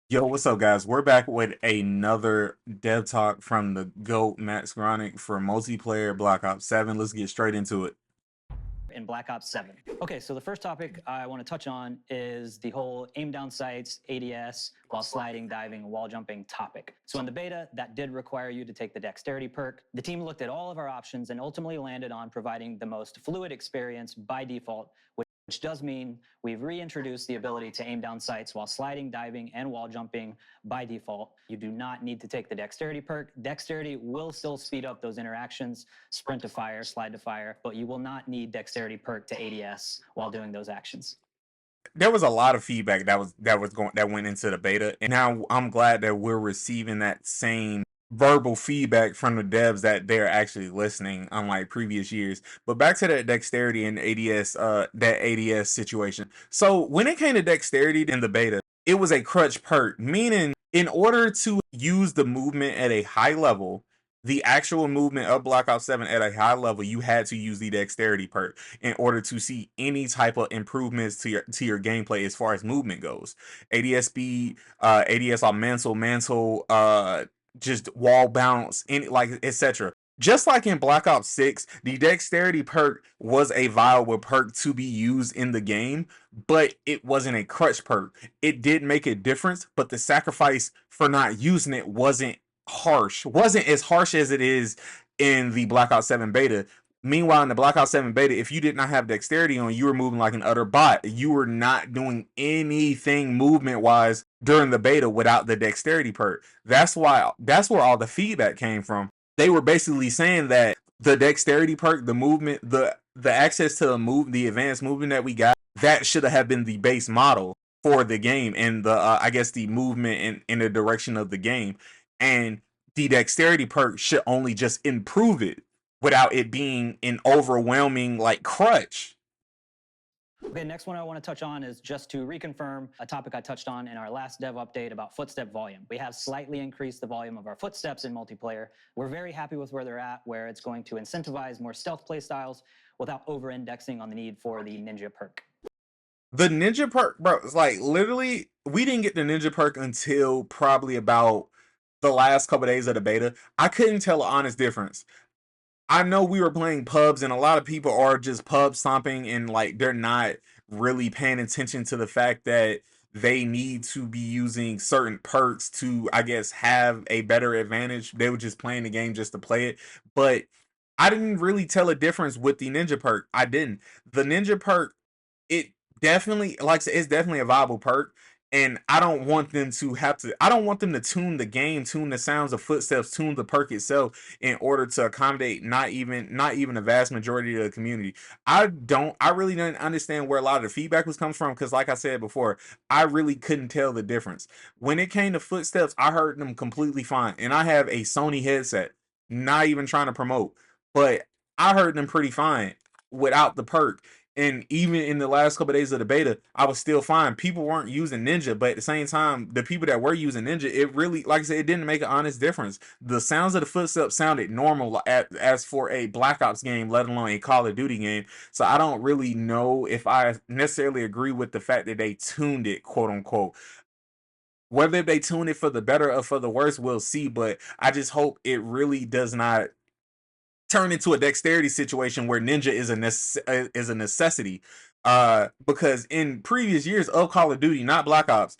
Yo, what's up, guys? We're back with another dev talk from the GOAT Max Gronick for multiplayer Black Ops 7. Let's get straight into it. In Black Ops 7. Okay, so the first topic I want to touch on is the whole aim down sights, ADS, while sliding, diving, wall jumping topic. So in the beta, that did require you to take the dexterity perk. The team looked at all of our options and ultimately landed on providing the most fluid experience by default, which does mean we've reintroduced the ability to aim down sights while sliding, diving, and wall jumping by default. You do not need to take the dexterity perk. Dexterity will still speed up those interactions, sprint to fire, slide to fire, but you will not need dexterity perk to ADS while doing those actions. There was a lot of feedback that went into the beta, and now I'm glad that we're receiving that same verbal feedback from the devs that they're actually listening, unlike previous years. But back to that dexterity and ADS, that ADS situation. So when it came to dexterity in the beta, it was a crutch perk, meaning in order to use the movement at a high level, the actual movement of Black Ops 7 at a high level, you had to use the dexterity perk in order to see any type of improvements to your gameplay as far as movement goes. ADS speed, ADS on mantle, just wall bounce, any like etc. Just like in Black Ops 6, the dexterity perk was a viable perk to be used in the game, but it wasn't a crutch perk. It did make a difference, but the sacrifice for not using it wasn't as harsh as it is in the Black Ops 7 beta. Meanwhile, in the Black Ops 7 beta, if you did not have dexterity on, you were moving like an utter bot. You were not doing anything movement wise during the beta without the dexterity perk. That's where all the feedback came from. They were basically saying that the dexterity perk, the movement, the access to the advanced movement that we got, that should have been the base model for the game and the I guess the movement in the direction of the game. And the dexterity perk should only just improve it without it being an overwhelming like crutch. Okay, next one I want to touch on is just to reconfirm a topic I touched on in our last dev update about footstep volume. We have slightly increased the volume of our footsteps in multiplayer. We're very happy with where they're at, where it's going to incentivize more stealth playstyles without over-indexing on the need for the ninja perk. The ninja perk, bro, it's like literally we didn't get the ninja perk until probably about the last couple of days of the beta. I couldn't tell an honest difference. I know we were playing pubs and a lot of people are just pub stomping and like they're not really paying attention to the fact that they need to be using certain perks to, I guess, have a better advantage. They were just playing the game just to play it. But I didn't really tell a difference with the ninja perk. I didn't. The ninja perk, it definitely, like I said, it's definitely a viable perk. And I don't want them to I don't want them to tune the game, tune the sounds of footsteps, tune the perk itself in order to accommodate not even the vast majority of the community. I really didn't understand where a lot of the feedback was coming from because like I said before, I really couldn't tell the difference. When it came to footsteps, I heard them completely fine. And I have a Sony headset, not even trying to promote, but I heard them pretty fine without the perk. And even in the last couple of days of the beta, I was still fine. People weren't using Ninja, but at the same time, the people that were using Ninja, it really, like I said, it didn't make an honest difference. The sounds of the footsteps sounded normal as for a Black Ops game, let alone a Call of Duty game. So I don't really know if I necessarily agree with the fact that they tuned it, quote unquote. Whether they tune it for the better or for the worse, we'll see. But I just hope it really does not turn into a dexterity situation where ninja is a necessity. Because in previous years of Call of Duty, not Black Ops,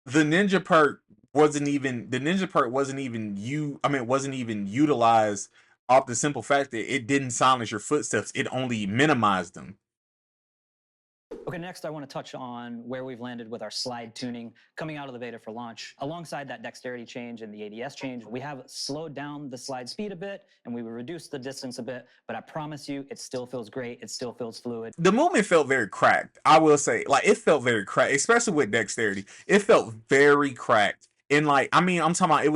the ninja perk wasn't even wasn't even utilized off the simple fact that it didn't silence your footsteps, it only minimized them. Okay, next I want to touch on where we've landed with our slide tuning coming out of the beta for launch. Alongside that dexterity change and the ADS change, we have slowed down the slide speed a bit and we reduced the distance a bit, but I promise you it still feels great, it still feels fluid. The movement felt very cracked. I will say, like it felt very cracked, especially with dexterity. It felt very cracked, and I'm talking about it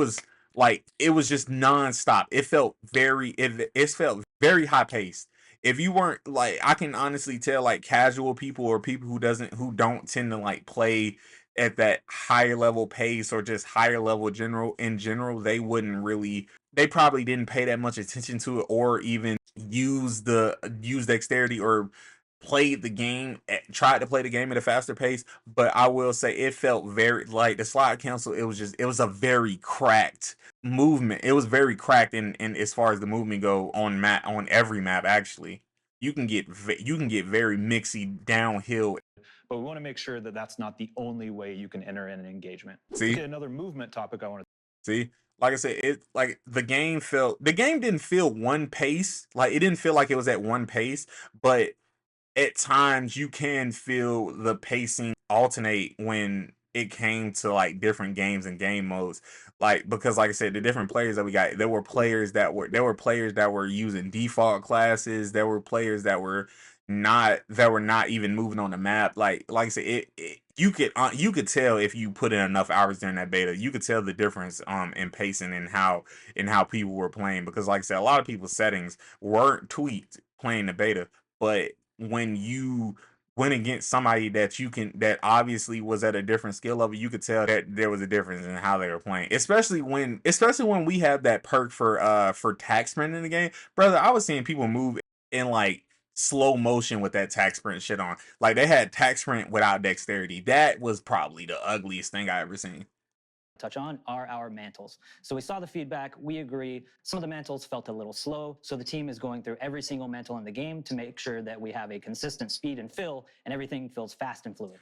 was just nonstop. It felt very high paced. If you weren't like, I can honestly tell like casual people or people who don't tend to like play at that higher level pace or just higher level general, they probably didn't pay that much attention to it or even use dexterity or played the game, tried to play the game at a faster pace, but I will say it felt very like the slide cancel. It was a very cracked movement. It was very cracked in as far as the movement go on every map actually. You can get very mixy downhill. But we want to make sure that that's not the only way you can enter in an engagement. See, Okay, another movement topic I want to see, like I said, it like the game didn't feel one pace. Like it didn't feel like it was at one pace, but at times you can feel the pacing alternate when it came to like different games and game modes. Like because like I said, the different players that we got, there were players that were using default classes, there were players that were not even moving on the map. Like I said, you could tell if you put in enough hours during that beta, you could tell the difference in pacing and how people were playing, because like I said, a lot of people's settings weren't tweaked playing the beta, but when you went against somebody that obviously was at a different skill level, you could tell that there was a difference in how they were playing. Especially when we have that perk for tax sprint in the game, brother. I was seeing people move in like slow motion with that tax sprint shit on. Like they had tax sprint without dexterity. That was probably the ugliest thing I ever seen. touch on are our mantles. So we saw the feedback, we agree. Some of the mantles felt a little slow, so the team is going through every single mantle in the game to make sure that we have a consistent speed and fill and everything feels fast and fluid.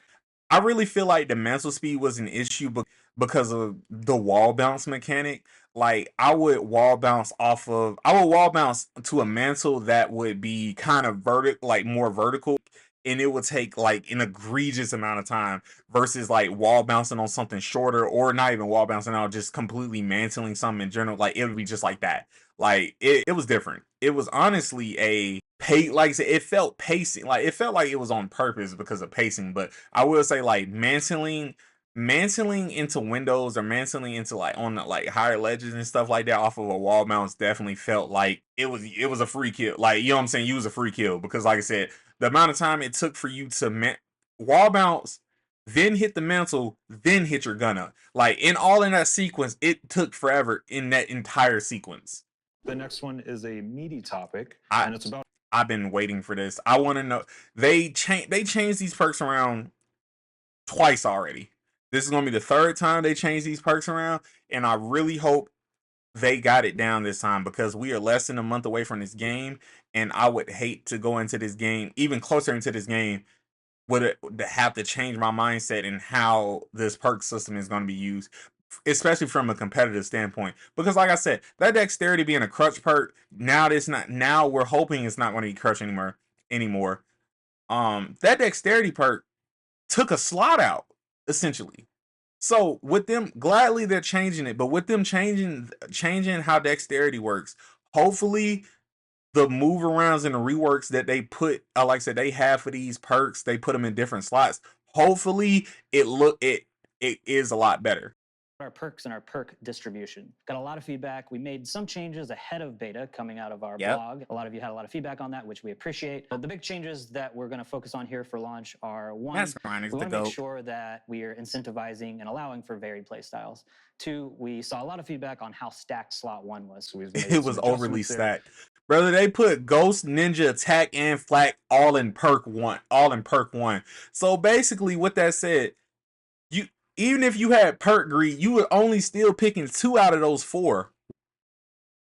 I really feel like the mantle speed was an issue because of the wall bounce mechanic. Like I would wall bounce to a mantle that would be kind of like more vertical, and it would take like an egregious amount of time versus like wall bouncing on something shorter, or not even wall bouncing out, just completely mantling something in general. Like it would be just like that. Like it was different. It was honestly like I said, it felt pacing. Like it felt like it was on purpose because of pacing. But I will say like mantling into windows or mantling into like on the, like higher ledges and stuff like that off of a wall bounce definitely felt like it was a free kill. Like you know what I'm saying, you was a free kill, because like I said, the amount of time it took for you to wall bounce, then hit the mantle, then hit your gun up. Like in that sequence, it took forever in that entire sequence. The next one is a meaty topic, I and it's about I've been waiting for this. I want to know, they changed these perks around twice already. This is gonna be the third time they changed these perks around, and I really hope they got it down this time, because we are less than a month away from this game, and I would hate to go into this game, even closer into this game, would have to change my mindset in how this perk system is going to be used, especially from a competitive standpoint. Because like I said, that dexterity being a crutch perk, now we're hoping it's not going to be crutch anymore. That dexterity perk took a slot out, essentially. So with them, gladly they're changing it, but with them changing how dexterity works, hopefully the move arounds and the reworks that they put, like I said, they have for these perks, they put them in different slots. Hopefully it is a lot better. Our perks and our perk distribution. Got a lot of feedback. We made some changes ahead of beta coming out of our Yep. blog. A lot of you had a lot of feedback on that, which we appreciate. But the big changes that we're going to focus on here for launch are: one, That's fine. we want to make sure that we are incentivizing and allowing for varied play styles. Two, we saw a lot of feedback on how stacked slot one was. So It was overly stacked. Brother, they put Ghost, Ninja, Attack, and Flak all in perk one. All in perk one. So basically, with that said, you even if you had perk greed, you were only still picking 2 out of those 4.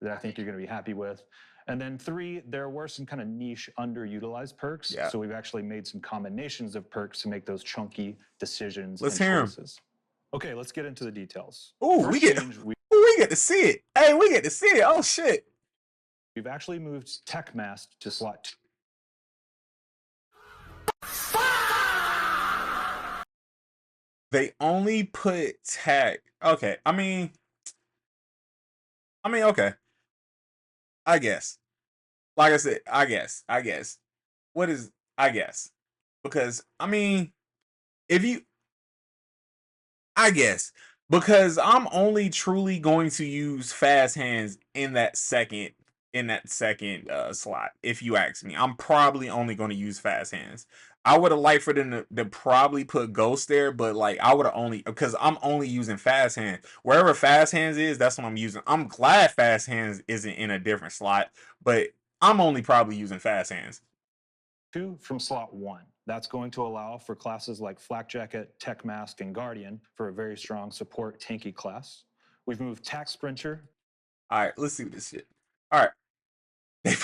that I think you're going to be happy with. And then three, there were some kind of niche underutilized perks. Yeah. So we've actually made some combinations of perks to make those chunky decisions Let's and hear 'em. choices. Okay, let's get into the details. Ooh, we get to see it. Hey, we get to see it. Oh shit. We've actually moved Tech Mast to slot 2. They only put tag. Okay, I mean, okay. I guess. Like I said, I guess. What is I guess? Because I mean, if you, I guess, because I'm only truly going to use fast hands in that second slot. If you ask me, I'm probably only going to use fast hands. I would have liked for them to probably put ghost there, but like I would have only, because I'm only using fast hands. Wherever fast hands is, that's what I'm using. I'm glad fast hands isn't in a different slot, but I'm only probably using fast hands. 2 from slot 1. That's going to allow for classes like Flak Jacket, Tech Mask, and Guardian for a very strong support tanky class. We've moved Tac Sprinter. All right, let's see this shit. All right, they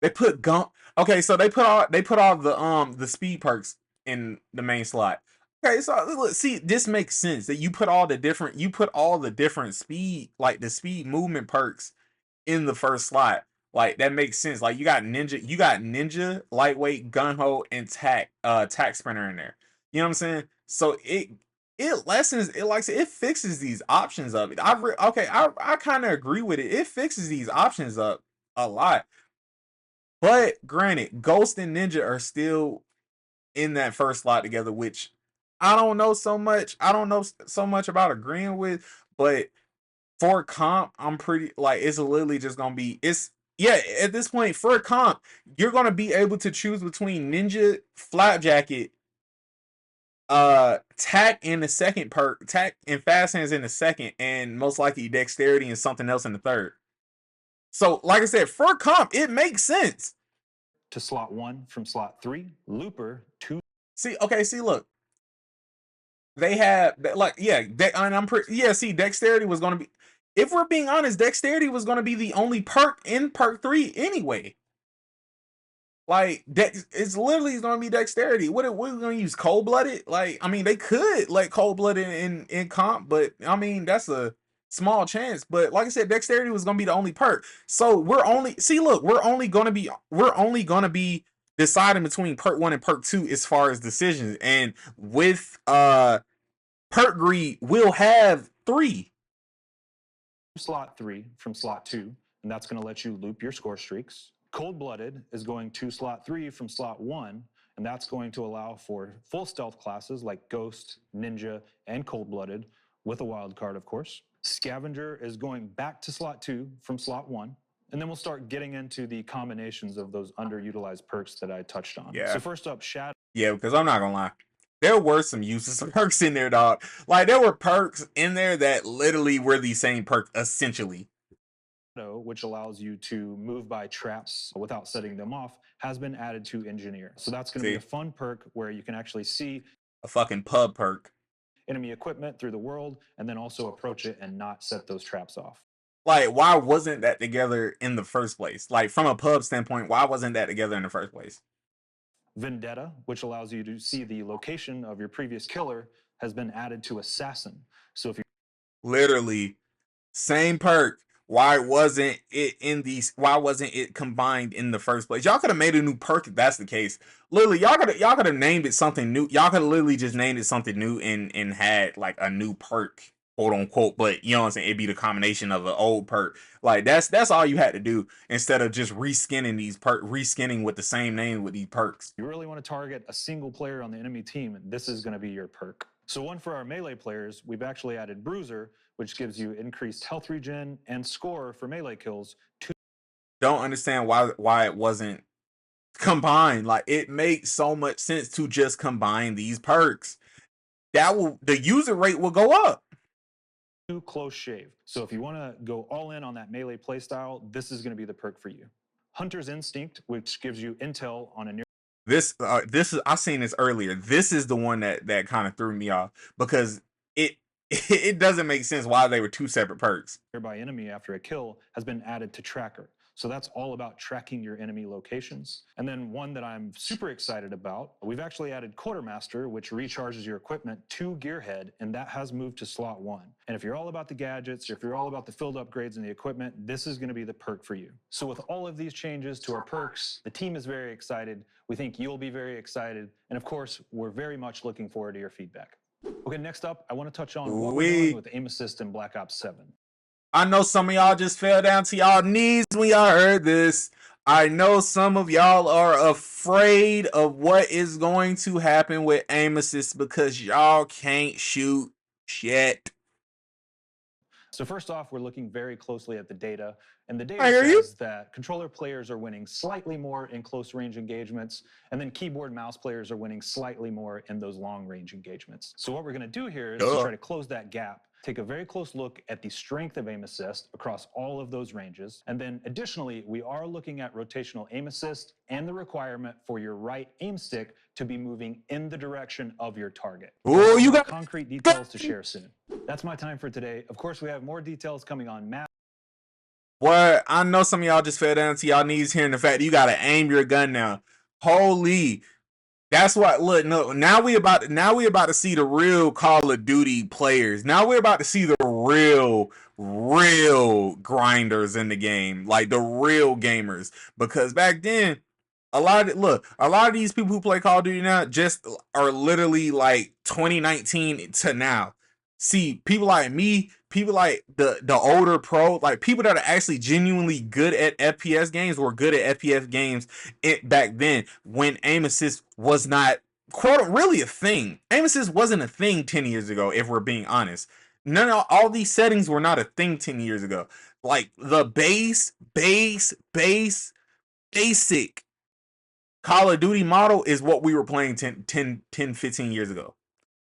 they put Gump. Okay, so they put all the speed perks in the main slot. Okay, so look, see, this makes sense that you put all the different speed, like the speed movement perks in the first slot. Like that makes sense. Like you got ninja, lightweight, gun ho, and tac sprinter in there. You know what I'm saying? So it fixes these options up. I kind of agree with it. It fixes these options up a lot. But granted, Ghost and Ninja are still in that first slot together, which I don't know so much. I don't know so much about agreeing with, but for comp, I'm pretty like it's literally just gonna be at this point for comp, you're gonna be able to choose between Ninja, Flapjacket, tack in the second perk, tack and fast hands in the second, and most likely dexterity and something else in the third. So, like I said, for comp, it makes sense. To slot 1 from slot 3, Looper 2. See, look, they have and I'm pretty see, dexterity was gonna be. If we're being honest, dexterity was gonna be the only perk in perk 3 anyway. Like it's literally gonna be dexterity. What are we gonna use? Cold blooded? Like, I mean, they could let cold blooded in comp, but I mean that's a small chance. But like I said, dexterity was gonna be the only perk. So we're only gonna be deciding between perk 1 and perk 2 as far as decisions. And with perk greed, we'll have 3. Slot 3 from slot 2, and that's going to let you loop your score streaks. Cold-blooded is going to slot 3 from slot 1, and that's going to allow for full stealth classes like Ghost, Ninja, and Cold-blooded, with a wild card, of course. Scavenger is going back to slot 2 from slot 1, and then we'll start getting into the combinations of those underutilized perks that I touched on. Yeah. So first up, Shadow. Yeah, because I'm not gonna lie, there were some useless perks in there, dog. Like there were perks in there that literally were the same perk essentially. Which allows you to move by traps without setting them off, has been added to Engineer. So that's going to be a fun perk where you can actually see a fucking pub perk, enemy equipment through the world, and then also approach it and not set those traps off. Like, why wasn't that together in the first place? Like, from a pub standpoint, why wasn't that together in the first place? Vendetta, which allows you to see the location of your previous killer, has been added to Assassin. So if you literally same perk, why wasn't it combined in the first place? Y'all could have made a new perk if that's the case. Literally, y'all could have named it something new. Y'all could have literally just named it something new and had like a new perk, quote unquote. But you know what I'm saying? It'd be the combination of an old perk. Like that's all you had to do instead of just reskinning with the same name with these perks. You really want to target a single player on the enemy team, and this is going to be your perk. So one for our melee players, we've actually added Bruiser, which gives you increased health regen and score for melee kills. Don't understand why it wasn't combined. Like, it makes so much sense to just combine these perks. The user rate will go up. Close shave. So if you want to go all in on that melee playstyle, this is going to be the perk for you. Hunter's Instinct, which gives you intel on a near. This is, I seen this earlier. This is the one that kind of threw me off because it doesn't make sense why they were two separate perks. Nearby enemy after a kill has been added to Tracker. So that's all about tracking your enemy locations. And then one that I'm super excited about, we've actually added Quartermaster, which recharges your equipment to Gearhead, and that has moved to slot 1. And if you're all about the gadgets, if you're all about the field upgrades and the equipment, this is going to be the perk for you. So with all of these changes to our perks, the team is very excited. We think you'll be very excited. And of course, we're very much looking forward to your feedback. Okay, next up, I want to touch on what we're doing with Aim Assist in Black Ops 7. I know some of y'all just fell down to y'all knees when y'all heard this. I know some of y'all are afraid of what is going to happen with Aim Assist because y'all can't shoot shit. So first off, we're looking very closely at the data, and the data says that controller players are winning slightly more in close range engagements, and then keyboard mouse players are winning slightly more in those long range engagements. So what we're going to do here is to try to close that gap. take a very close look at the strength of aim assist across all of those ranges. And then additionally, we are looking at rotational aim assist and the requirement for your right aim stick to be moving in the direction of your target. Oh, you got concrete details to share soon. That's my time for today. Of course, we have more details coming on map. What? I know some of y'all just fell down to y'all knees hearing the fact that you gotta aim your gun now. Holy. That's what. Look, no. Now we about to see the real Call of Duty players. Now we're about to see the real grinders in the game, like the real gamers. Because back then, a lot of these people who play Call of Duty now just are literally like 2019 to now. See, people like me, people like the older pro, like people that are actually genuinely good at FPS games were good at FPS games back then when aim assist was not quote really a thing. Aim assist wasn't a thing 10 years ago, if we're being honest. None of all these settings were not a thing 10 years ago. Like the basic Call of Duty model is what we were playing 10, 15 years ago.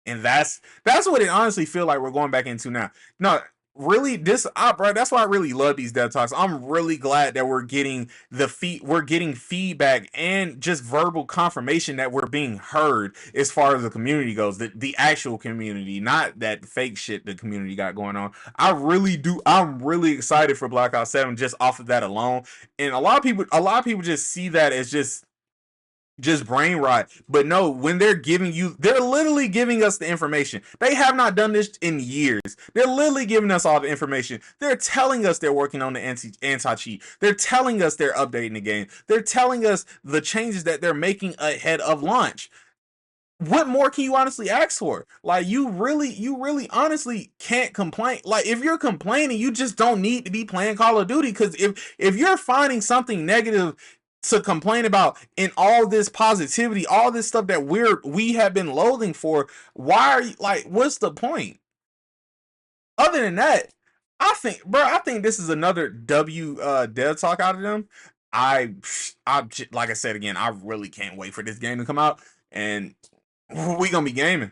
And that's what it honestly feel like we're going back into now. No, really, bro, that's why I really love these dev talks. I'm really glad that we're getting feedback and just verbal confirmation that we're being heard as far as the community goes, the actual community, not that fake shit the community got going on. I'm really excited for Black Ops 7 just off of that alone. And a lot of people just see that as just brain rot. But no, when they're literally giving us the information. They have not done this in years. They're literally giving us all the information. They're telling us they're working on the anti-cheat. They're telling us they're updating the game. They're telling us the changes that they're making ahead of launch. What more can you honestly ask for? Like, you really honestly can't complain. Like, if you're complaining, you just don't need to be playing Call of Duty. Because if you're finding something negative to complain about in all this positivity, all this stuff that we have been loathing for, why are you like, what's the point? Other than that, I think this is another dev talk out of them. I like I said again, I really can't wait for this game to come out, and we gonna be gaming.